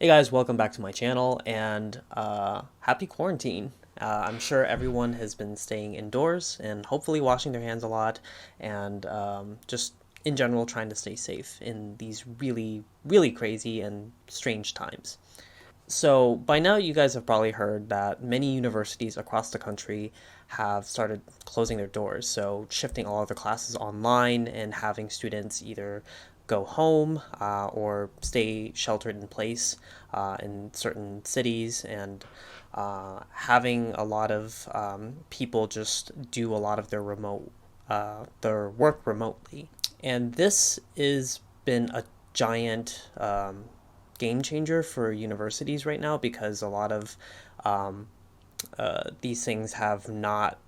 Hey guys, welcome back to my channel and happy quarantine. I'm sure everyone has been staying indoors and hopefully washing their hands a lot and just in general trying to stay safe in these really, really crazy and strange times. So, by now, you guys have probably heard that many universities across the country have started closing their doors. So, shifting all of their classes online and having students either go home or stay sheltered in place in certain cities, and having a lot of people just do a lot of their work remotely. And this has been a giant game changer for universities right now because a lot of um, these things have not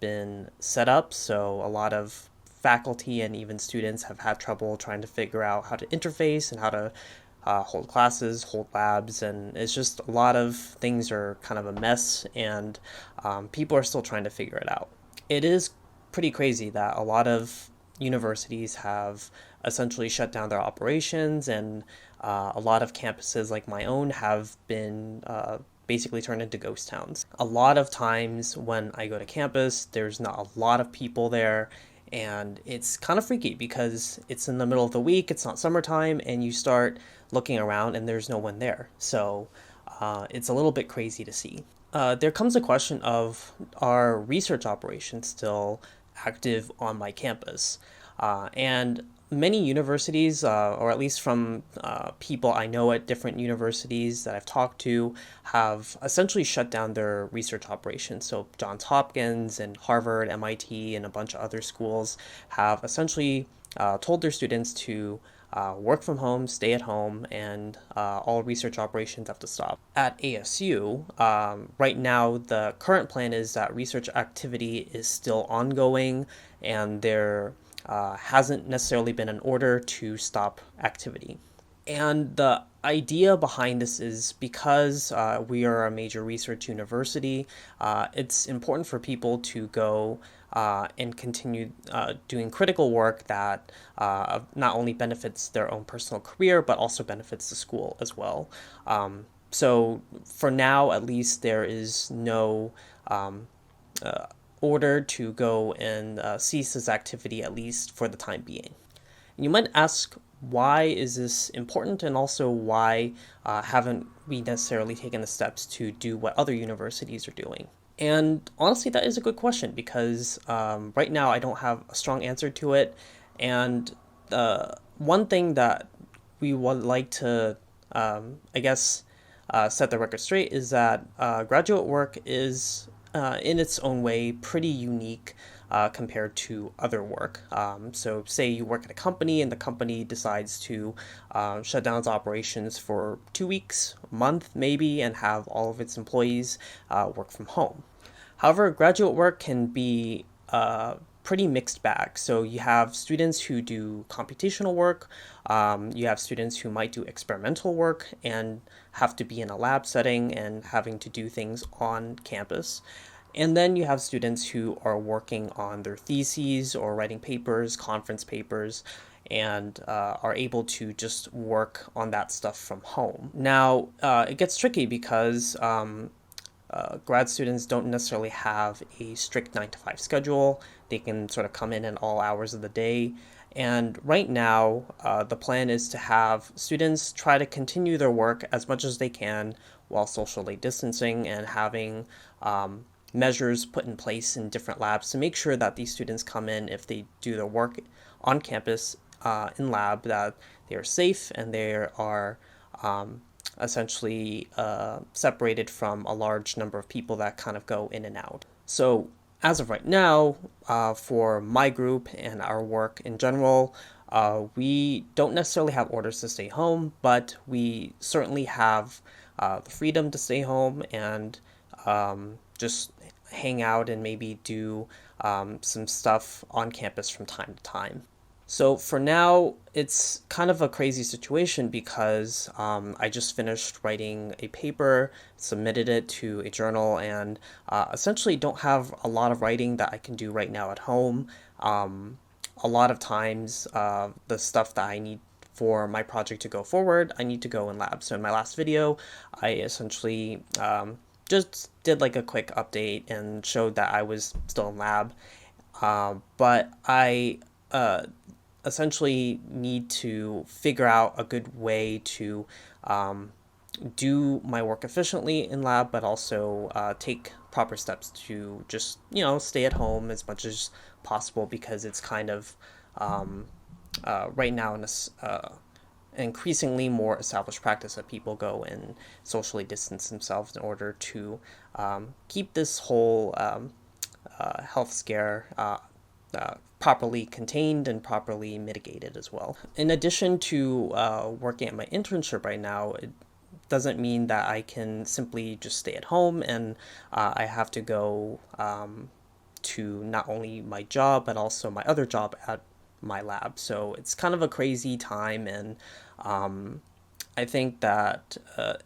been set up. So a lot of faculty and even students have had trouble trying to figure out how to interface and how to hold classes, hold labs, and it's just a lot of things are kind of a mess, and people are still trying to figure it out. It is pretty crazy that a lot of universities have essentially shut down their operations, and a lot of campuses like my own have been basically turned into ghost towns. A lot of times when I go to campus, there's not a lot of people there, and it's kind of freaky because it's in the middle of the week, it's not summertime, and you start looking around and there's no one there. So it's a little bit crazy to see. There comes a question of, are research operations still active on my campus? And many universities, or at least from people I know at different universities that I've talked to, have essentially shut down their research operations. So Johns Hopkins and Harvard, MIT, and a bunch of other schools have essentially told their students to work from home, stay at home, and all research operations have to stop. At ASU, right now, the current plan is that research activity is still ongoing, and there hasn't necessarily been an order to stop activity. And the idea behind this is because we are a major research university, it's important for people to go and continue doing critical work that not only benefits their own personal career, but also benefits the school as well. So for now, at least, there is no order to go and cease this activity, at least for the time being. You might ask, why is this important, and also why haven't we necessarily taken the steps to do what other universities are doing? And honestly, that is a good question because right now I don't have a strong answer to it. And one thing that we would like to, I guess, set the record straight is that graduate work is, in its own way, pretty unique compared to other work. So, say you work at a company and the company decides to shut down its operations for 2 weeks, a month maybe, and have all of its employees work from home. However, graduate work can be pretty mixed bag. So you have students who do computational work, you have students who might do experimental work and have to be in a lab setting and having to do things on campus. And then you have students who are working on their theses or writing papers, conference papers, and are able to just work on that stuff from home. Now, it gets tricky because grad students don't necessarily have a strict 9 to 5 schedule. They can sort of come in at all hours of the day. And right now, the plan is to have students try to continue their work as much as they can while socially distancing and having measures put in place in different labs to make sure that these students come in, if they do their work on campus in lab, that they are safe and they are essentially separated from a large number of people that kind of go in and out. So as of right now, for my group and our work in general, we don't necessarily have orders to stay home, but we certainly have the freedom to stay home and just hang out and maybe do some stuff on campus from time to time. So for now, it's kind of a crazy situation because I just finished writing a paper, submitted it to a journal, and essentially don't have a lot of writing that I can do right now at home. A lot of times, the stuff that I need for my project to go forward, I need to go in lab. So in my last video, I essentially just did like a quick update and showed that I was still in lab. But I essentially need to figure out a good way to um, do my work efficiently in lab, but also take proper steps to just, stay at home as much as possible because it's kind of right now in this increasingly more established practice that people go and socially distance themselves in order to keep this whole health scare properly contained and properly mitigated as well. In addition to working at my internship right now, it doesn't mean that I can simply just stay at home and I have to go to not only my job but also my other job at my lab. So it's kind of a crazy time, and I think that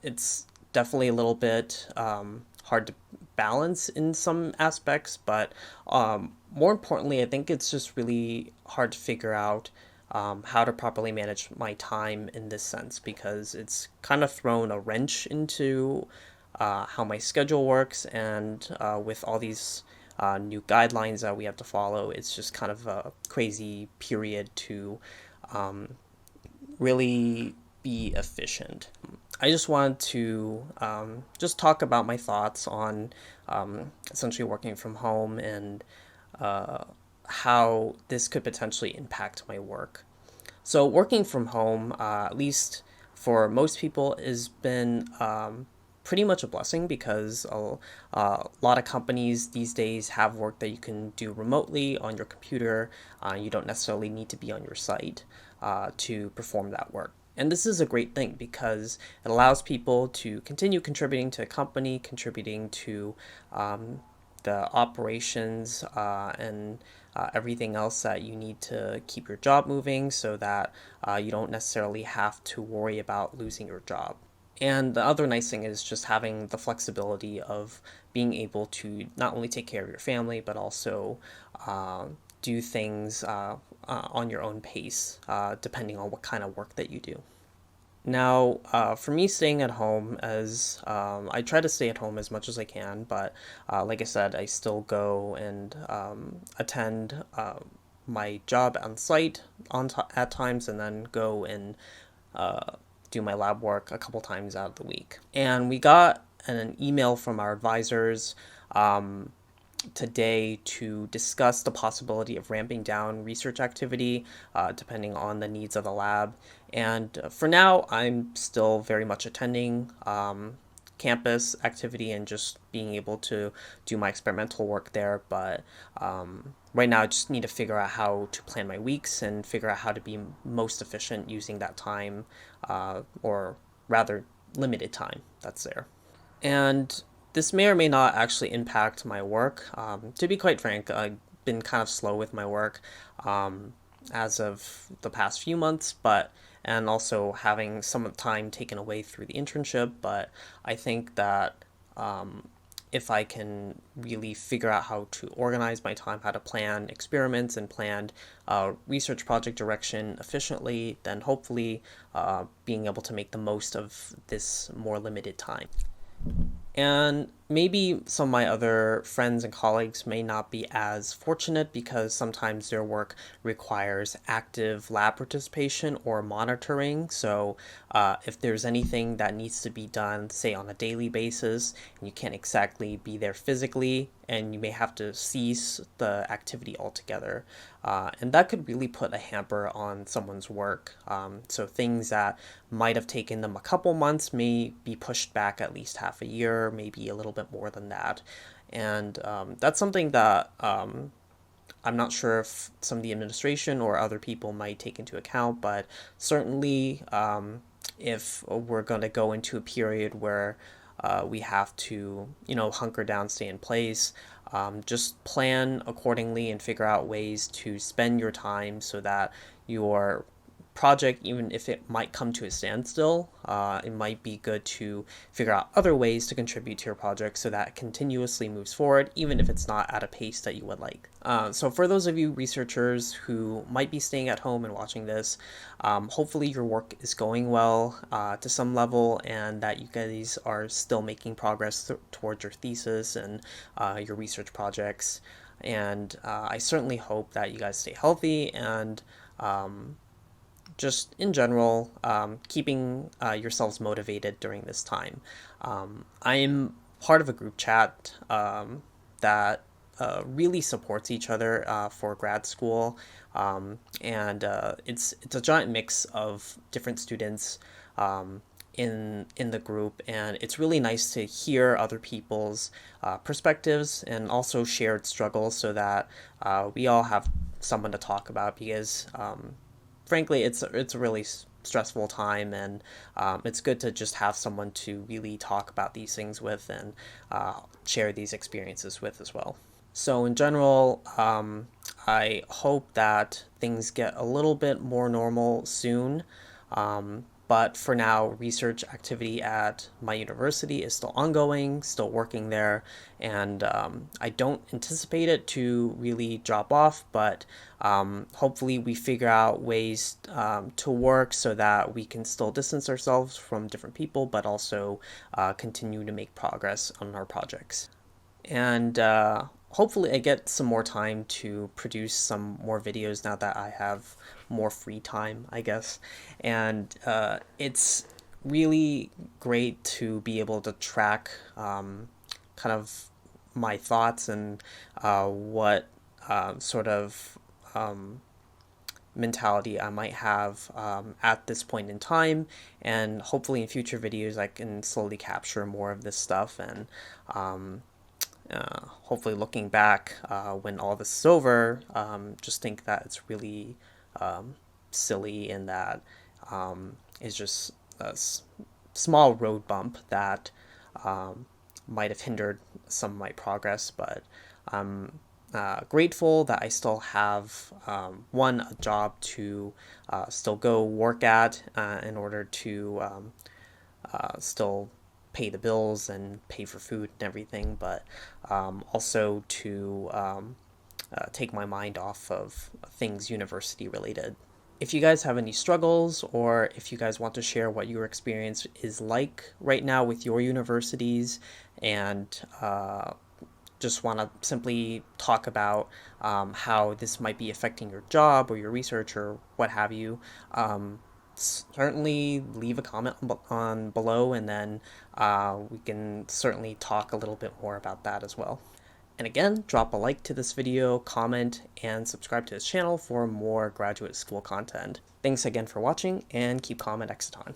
it's definitely a little bit hard to balance in some aspects, but more importantly, I think it's just really hard to figure out how to properly manage my time in this sense because it's kind of thrown a wrench into how my schedule works, and with all these new guidelines that we have to follow, it's just kind of a crazy period to really be efficient. I just wanted to just talk about my thoughts on essentially working from home and how this could potentially impact my work. So, working from home, at least for most people, has been pretty much a blessing because a lot of companies these days have work that you can do remotely on your computer. You don't necessarily need to be on your site to perform that work. And this is a great thing because it allows people to continue contributing to a company, contributing to the operations and everything else that you need to keep your job moving so that you don't necessarily have to worry about losing your job. And the other nice thing is just having the flexibility of being able to not only take care of your family, but also do things on your own pace, depending on what kind of work that you do. Now, for me, staying at home, as I try to stay at home as much as I can, but like I said, I still go and attend my job on site at times, and then go and do my lab work a couple times out of the week. And we got an email from our advisors today to discuss the possibility of ramping down research activity depending on the needs of the lab. And for now, I'm still very much attending campus activity and just being able to do my experimental work there. But right now, I just need to figure out how to plan my weeks and figure out how to be most efficient using that time, or rather, limited time that's there. And this may or may not actually impact my work. To be quite frank, I've been kind of slow with my work as of the past few months, and also having some time taken away through the internship. But I think that if I can really figure out how to organize my time, how to plan experiments and plan research project direction efficiently, then hopefully being able to make the most of this more limited time. And maybe some of my other friends and colleagues may not be as fortunate because sometimes their work requires active lab participation or monitoring. So, if there's anything that needs to be done, say on a daily basis, and you can't exactly be there physically, and you may have to cease the activity altogether. And that could really put a hamper on someone's work. So things that might have taken them a couple months may be pushed back at least half a year, maybe a little bit more than that. And that's something that I'm not sure if some of the administration or other people might take into account, but certainly if we're going to go into a period where we have to, hunker down, stay in place. Just plan accordingly and figure out ways to spend your time so that you're project, even if it might come to a standstill, it might be good to figure out other ways to contribute to your project so that it continuously moves forward, even if it's not at a pace that you would like. So for those of you researchers who might be staying at home and watching this, hopefully your work is going well to some level, and that you guys are still making progress towards your thesis and your research projects. And I certainly hope that you guys stay healthy and just in general, keeping yourselves motivated during this time. I'm part of a group chat that really supports each other for grad school, and it's a giant mix of different students in the group, and it's really nice to hear other people's perspectives and also shared struggles, so that we all have someone to talk about, because frankly, it's a really stressful time, and it's good to just have someone to really talk about these things with and share these experiences with as well. So in general, I hope that things get a little bit more normal soon. But for now, research activity at my university is still ongoing, still working there, and I don't anticipate it to really drop off, but hopefully we figure out ways to work so that we can still distance ourselves from different people, but also continue to make progress on our projects. And hopefully I get some more time to produce some more videos now that I have more free time, I guess. And it's really great to be able to track kind of my thoughts and what sort of mentality I might have at this point in time, and hopefully in future videos I can slowly capture more of this stuff, and hopefully looking back when all this is over, just think that it's really silly, and that it's just a small road bump that might have hindered some of my progress, but I'm grateful that I still have a job to still go work at in order to still pay the bills and pay for food and everything, but also to take my mind off of things university related. If you guys have any struggles, or if you guys want to share what your experience is like right now with your universities, and just want to simply talk about how this might be affecting your job or your research or what have you, certainly leave a comment on below, and then we can certainly talk a little bit more about that as well. And again, drop a like to this video, comment, and subscribe to this channel for more graduate school content. Thanks again for watching, and keep calm at Exaton.